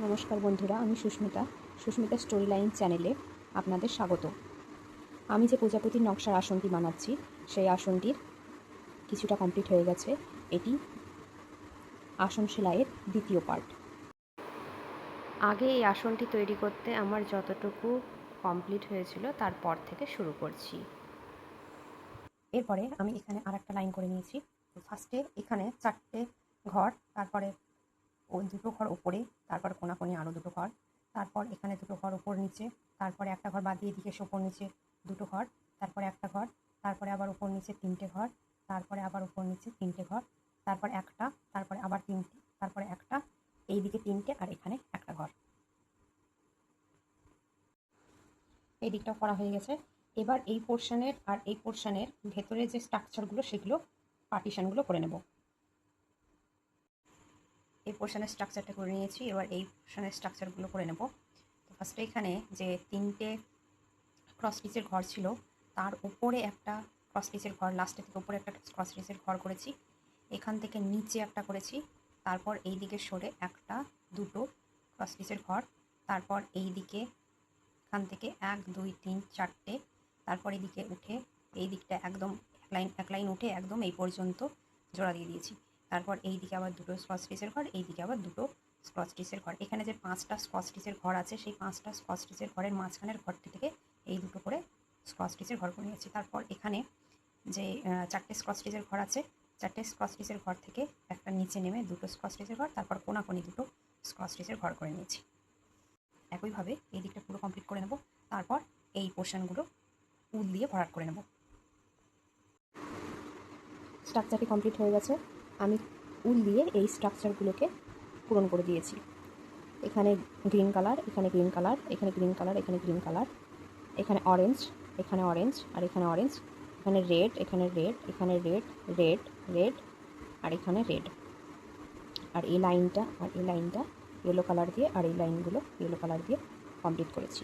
নমস্কার বন্ধুরা, আমি সুস্মিতা স্টোরি লাইন চ্যানেলে আপনাদের স্বাগত। আমি যে প্রজাপতির নকশার আসনটি বানাচ্ছি সেই আসনটির কিছুটা কমপ্লিট হয়ে গেছে। এটি আসন সেলাইয়ের দ্বিতীয় পার্ট। আগে এই আসনটি তৈরি করতে আমার যতটুকু কমপ্লিট হয়েছিল তারপর থেকে শুরু করছি। এরপরে আমি এখানে আরেকটা লাইন করে নিয়েছি। ফার্স্টে এখানে 4টে ঘর, তারপরে দুটো ঘর উপরে, তারপর কোনাকুনি আরও দুটো ঘর, তারপর এখানে দুটো ঘর উপর নিচে, তারপরে একটা ঘর বাদ দিয়ে এদিকে ওপর নিচে দুটো ঘর, তারপরে একটা ঘর, তারপরে আবার উপর নিচে 3টে ঘর, তারপরে আবার উপর নিচে 3টে ঘর, তারপর একটা, তারপরে আবার 3টে, তারপরে একটা, এইদিকে 3টে আর এখানে একটা ঘর। এই দিকটাও করা হয়ে গেছে। এবার এই পোর্শনের আর এই পোর্শনের ভেতরে যে স্ট্রাকচারগুলো সেগুলো পার্টিশনগুলো করে নেব। এই পোর্শনের স্ট্রাকচারটা করে নিয়েছি, এবার এই পোর্শনের স্ট্রাকচারগুলো করে নেব। তো ফার্স্টে এখানে যে 3টে ক্রস স্টিচের ঘর ছিল তার উপরে একটা ক্রস স্টিচের ঘর, লাস্টে থেকে উপরে একটা ক্রস স্টিচের ঘর করেছি, এখান থেকে নিচে একটা করেছি, তারপর এই দিকে সরে একটা দুটো ক্রস স্টিচের ঘর, তারপর এই দিকে এখান থেকে 1 2 3 4টে, তারপর এদিকে উঠে এই দিকটা একদম এক লাইন উঠে একদম এই পর্যন্ত জোড়া দিয়ে দিয়েছি। তারপর এই দিকে আবার দুটো স্কচ স্টিচের ঘর, এই দিকে আবার দুটো স্কচ স্টিচের ঘর। এখানে যে 5টা স্কচ স্টিচের ঘর আছে সেই 5টা স্কচ স্টিচের ঘরের মাঝখানের ঘরটি থেকে এই দুটো করে স্কচ স্টিচের ঘর করে নিয়েছি। তারপর এখানে যে 4টে স্কচ স্টিচের ঘর আছে, 4টে স্কচ স্টিচের ঘর থেকে একটা নিচে নেমে দুটো স্কচ স্টিচের ঘর, তারপর কোনাকুনি দুটো স্কচ স্টিচের ঘর করে নিয়েছি। একইভাবে এই দিকটা পুরো কমপ্লিট করে নেব। তারপর এই পোর্শনগুলো উল দিয়ে ভরাট করে নেব। স্ট্রাকচারটি কমপ্লিট হয়ে গেছে। আমি উল দিয়ে এই স্ট্রাকচারগুলোকে পূরণ করে দিয়েছি। এখানে গ্রিন কালার, এখানে গ্রিন কালার, এখানে গ্রিন কালার, এখানে গ্রিন কালার, এখানে অরেঞ্জ, এখানে অরেঞ্জ, আর এখানে অরেঞ্জ, এখানে রেড, এখানে রেড, এখানে রেড, রেড, রেড, আর এখানে রেড। আর এই লাইনটা ইয়েলো কালার দিয়ে, আর এই লাইনগুলো ইয়েলো কালার দিয়ে কমপ্লিট করেছি।